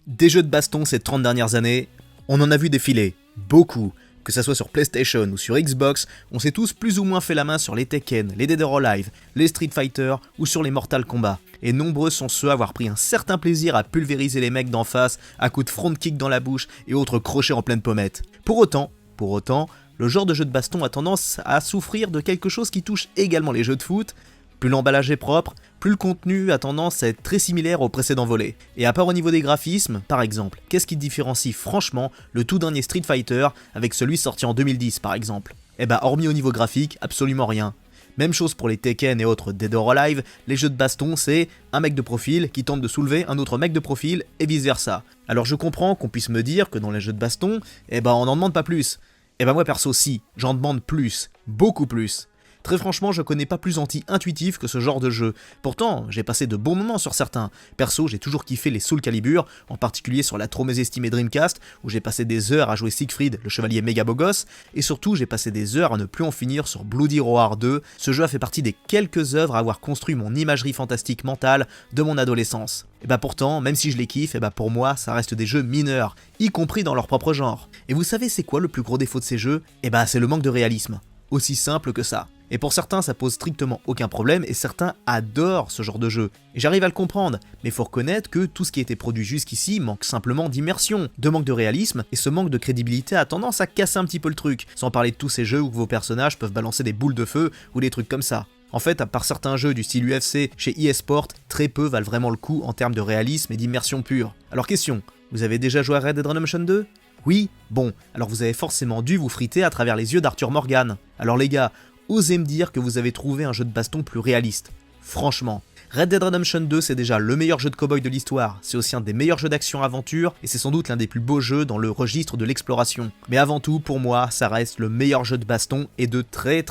Des jeux de baston ces 30 dernières années, on en a vu défiler, beaucoup. Que ça soit sur PlayStation ou sur Xbox, on s'est tous plus ou moins fait la main sur les Tekken, les Dead or Alive, les Street Fighter ou sur les Mortal Kombat. Et nombreux sont ceux à avoir pris un certain plaisir à pulvériser les mecs d'en face à coups de front kick dans la bouche et autres crochets en pleine pommette. Pour autant, le genre de jeu de baston a tendance à souffrir de quelque chose qui touche également les jeux de foot. Plus l'emballage est propre, plus le contenu a tendance à être très similaire au précédent volet. Et à part au niveau des graphismes, par exemple, qu'est-ce qui différencie franchement le tout dernier Street Fighter avec celui sorti en 2010 par exemple? Eh bah hormis au niveau graphique, absolument rien. Même chose pour les Tekken et autres Dead or Alive, les jeux de baston c'est un mec de profil qui tente de soulever un autre mec de profil et vice versa. Alors je comprends qu'on puisse me dire que dans les jeux de baston, on n'en demande pas plus. Moi perso si, j'en demande plus, beaucoup plus. Très franchement, je connais pas plus anti-intuitif que ce genre de jeu. Pourtant, j'ai passé de bons moments sur certains. Perso, j'ai toujours kiffé les Soul Calibur, en particulier sur la trop mésestimée Dreamcast, où j'ai passé des heures à jouer Siegfried, le chevalier méga beau gosse, et surtout j'ai passé des heures à ne plus en finir sur Bloody Roar 2. Ce jeu a fait partie des quelques œuvres à avoir construit mon imagerie fantastique mentale de mon adolescence. Pourtant, même si je les kiffe, pour moi, ça reste des jeux mineurs, y compris dans leur propre genre. Et vous savez c'est quoi le plus gros défaut de ces jeux? C'est le manque de réalisme. Aussi simple que ça. Et pour certains, ça pose strictement aucun problème et certains adorent ce genre de jeu. Et j'arrive à le comprendre, mais faut reconnaître que tout ce qui a été produit jusqu'ici manque simplement d'immersion, de manque de réalisme, et ce manque de crédibilité a tendance à casser un petit peu le truc, sans parler de tous ces jeux où vos personnages peuvent balancer des boules de feu ou des trucs comme ça. En fait, à part certains jeux du style UFC chez eSport, très peu valent vraiment le coup en termes de réalisme et d'immersion pure. Alors question, vous avez déjà joué à Red Dead Redemption 2 ? Oui ? Bon, alors vous avez forcément dû vous friter à travers les yeux d'Arthur Morgan. Alors les gars, osez me dire que vous avez trouvé un jeu de baston plus réaliste. Franchement. Red Dead Redemption 2 c'est déjà le meilleur jeu de cowboy de l'histoire, c'est aussi un des meilleurs jeux d'action-aventure et c'est sans doute l'un des plus beaux jeux dans le registre de l'exploration. Mais avant tout, pour moi, ça reste le meilleur jeu de baston et de très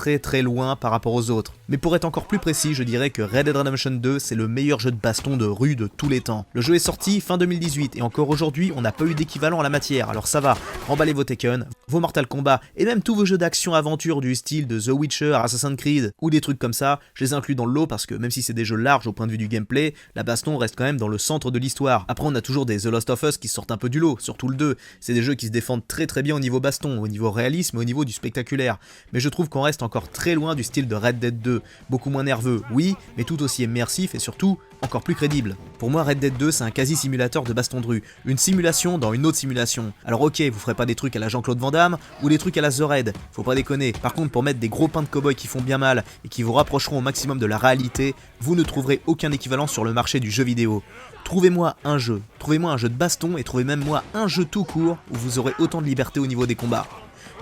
loin par rapport aux autres. Mais pour être encore plus précis, je dirais que Red Dead Redemption 2 c'est le meilleur jeu de baston de rue de tous les temps. Le jeu est sorti fin 2018 et encore aujourd'hui on n'a pas eu d'équivalent à la matière, alors ça va, remballez vos Tekken, vos Mortal Kombat et même tous vos jeux d'action-aventure du style de The Witcher, Assassin's Creed ou des trucs comme ça, je les inclus dans le lot parce que même si c'est des jeux larges au point de vue du gameplay, la baston reste quand même dans le centre de l'histoire. Après on a toujours des The Last of Us qui sortent un peu du lot, surtout le 2, c'est des jeux qui se défendent très bien au niveau baston, au niveau réalisme et au niveau du spectaculaire. Mais je trouve qu'on reste encore très loin du style de Red Dead 2, beaucoup moins nerveux, oui, mais tout aussi immersif et surtout encore plus crédible. Pour moi Red Dead 2 c'est un quasi-simulateur de baston de rue, une simulation dans une autre simulation. Alors ok, vous ferez pas des trucs à la Jean-Claude Van Damme ou des trucs à la The Raid, faut pas déconner. Par contre pour mettre des gros pains de cow-boy qui font bien mal et qui vous rapprocheront au maximum de la réalité, vous ne trouverez aucun équivalent sur le marché du jeu vidéo. Trouvez-moi un jeu de baston et trouvez même moi un jeu tout court où vous aurez autant de liberté au niveau des combats.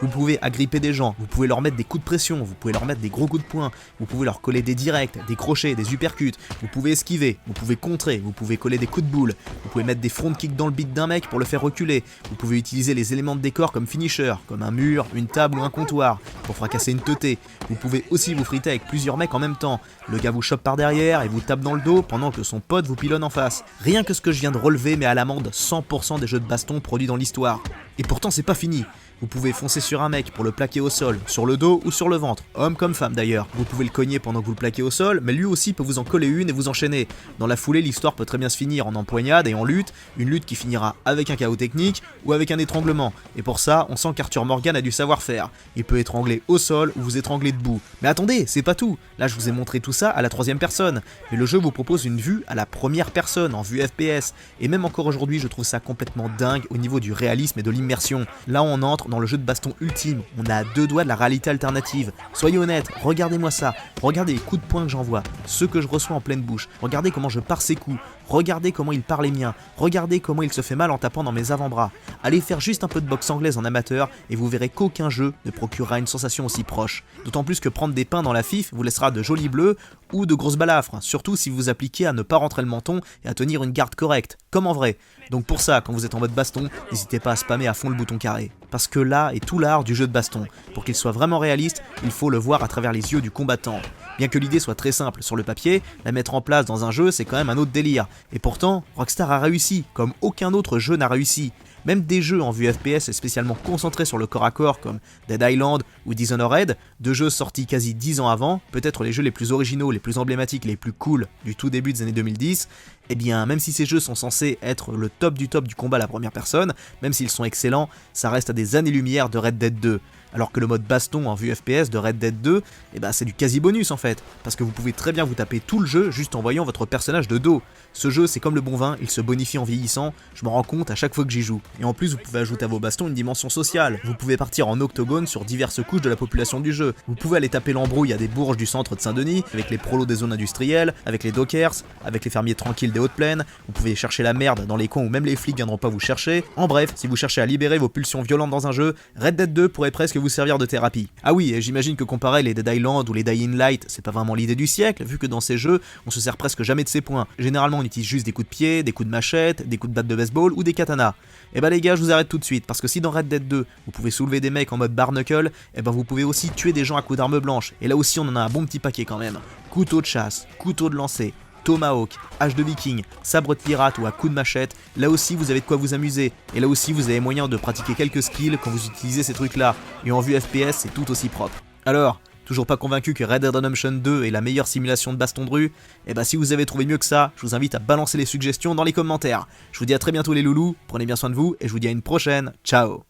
Vous pouvez agripper des gens, vous pouvez leur mettre des coups de pression, vous pouvez leur mettre des gros coups de poing, vous pouvez leur coller des directs, des crochets, des uppercuts, vous pouvez esquiver, vous pouvez contrer, vous pouvez coller des coups de boule, vous pouvez mettre des front kicks dans le beat d'un mec pour le faire reculer, vous pouvez utiliser les éléments de décor comme finisher, comme un mur, une table ou un comptoir, pour fracasser une teutée. Vous pouvez aussi vous friter avec plusieurs mecs en même temps. Le gars vous chope par derrière et vous tape dans le dos pendant que son pote vous pilonne en face. Rien que ce que je viens de relever met à l'amende 100% des jeux de baston produits dans l'histoire. Et pourtant c'est pas fini. Vous pouvez foncer sur un mec pour le plaquer au sol, sur le dos ou sur le ventre, homme comme femme d'ailleurs. Vous pouvez le cogner pendant que vous le plaquez au sol, mais lui aussi peut vous en coller une et vous enchaîner. Dans la foulée, l'histoire peut très bien se finir en empoignade et en lutte, une lutte qui finira avec un chaos technique ou avec un étranglement. Et pour ça, on sent qu'Arthur Morgan a du savoir-faire. Il peut étrangler au sol ou vous étrangler debout. Mais attendez, c'est pas tout. Là, je vous ai montré tout ça à la 3e personne. Mais le jeu vous propose une vue à la 1re personne, en vue FPS. Et même encore aujourd'hui, je trouve ça complètement dingue au niveau du réalisme et de l'immersion. Là, on entre dans le jeu de baston ultime, on a à 2 doigts de la réalité alternative. Soyez honnêtes, regardez-moi ça, regardez les coups de poing que j'envoie, ceux que je reçois en pleine bouche, regardez comment je pars ses coups, regardez comment il part les miens, regardez comment il se fait mal en tapant dans mes avant-bras. Allez faire juste un peu de boxe anglaise en amateur et vous verrez qu'aucun jeu ne procurera une sensation aussi proche. D'autant plus que prendre des pains dans la FIF vous laissera de jolis bleus ou de grosses balafres, surtout si vous appliquez à ne pas rentrer le menton et à tenir une garde correcte, comme en vrai. Donc pour ça, quand vous êtes en mode baston, n'hésitez pas à spammer à fond le bouton carré. Parce que là est tout l'art du jeu de baston. Pour qu'il soit vraiment réaliste, il faut le voir à travers les yeux du combattant. Bien que l'idée soit très simple sur le papier, la mettre en place dans un jeu c'est quand même un autre délire. Et pourtant, Rockstar a réussi, comme aucun autre jeu n'a réussi. Même des jeux en vue FPS spécialement concentrés sur le corps à corps comme Dead Island ou Dishonored, 2 jeux sortis quasi 10 ans avant, peut-être les jeux les plus originaux, les plus emblématiques, les plus cool du tout début des années 2010, Eh bien, même si ces jeux sont censés être le top du combat à la première personne, même s'ils sont excellents, ça reste à des années-lumière de Red Dead 2. Alors que le mode baston en vue FPS de Red Dead 2, eh ben c'est du quasi bonus en fait, parce que vous pouvez très bien vous taper tout le jeu juste en voyant votre personnage de dos. Ce jeu c'est comme le bon vin, il se bonifie en vieillissant, je m'en rends compte à chaque fois que j'y joue. Et en plus vous pouvez ajouter à vos bastons une dimension sociale, vous pouvez partir en octogone sur diverses couches de la population du jeu, vous pouvez aller taper l'embrouille à des bourges du centre de Saint-Denis, avec les prolos des zones industrielles, avec les dockers, avec les fermiers tranquilles des hautes plaines, vous pouvez chercher la merde dans les coins où même les flics viendront pas vous chercher. En bref, si vous cherchez à libérer vos pulsions violentes dans un jeu, Red Dead 2 pourrait presque vous servir de thérapie. Ah oui, et j'imagine que comparer les Dead Island ou les Dying Light, c'est pas vraiment l'idée du siècle, vu que dans ces jeux, on se sert presque jamais de ces points. Généralement, on utilise juste des coups de pied, des coups de machette, des coups de batte de baseball ou des katanas. Et bah les gars, je vous arrête tout de suite, parce que si dans Red Dead 2, vous pouvez soulever des mecs en mode barnacle, et ben vous pouvez aussi tuer des gens à coups d'armes blanches. Et là aussi, on en a un bon petit paquet quand même. Couteau de chasse, couteau de lancer, tomahawk, hache de viking, sabre de pirate ou à coups de machette, là aussi vous avez de quoi vous amuser, et là aussi vous avez moyen de pratiquer quelques skills quand vous utilisez ces trucs là, et en vue FPS c'est tout aussi propre. Alors, toujours pas convaincu que Red Dead Redemption 2 est la meilleure simulation de baston de rue? Et bah si vous avez trouvé mieux que ça, je vous invite à balancer les suggestions dans les commentaires. Je vous dis à très bientôt les loulous, prenez bien soin de vous, et je vous dis à une prochaine, ciao.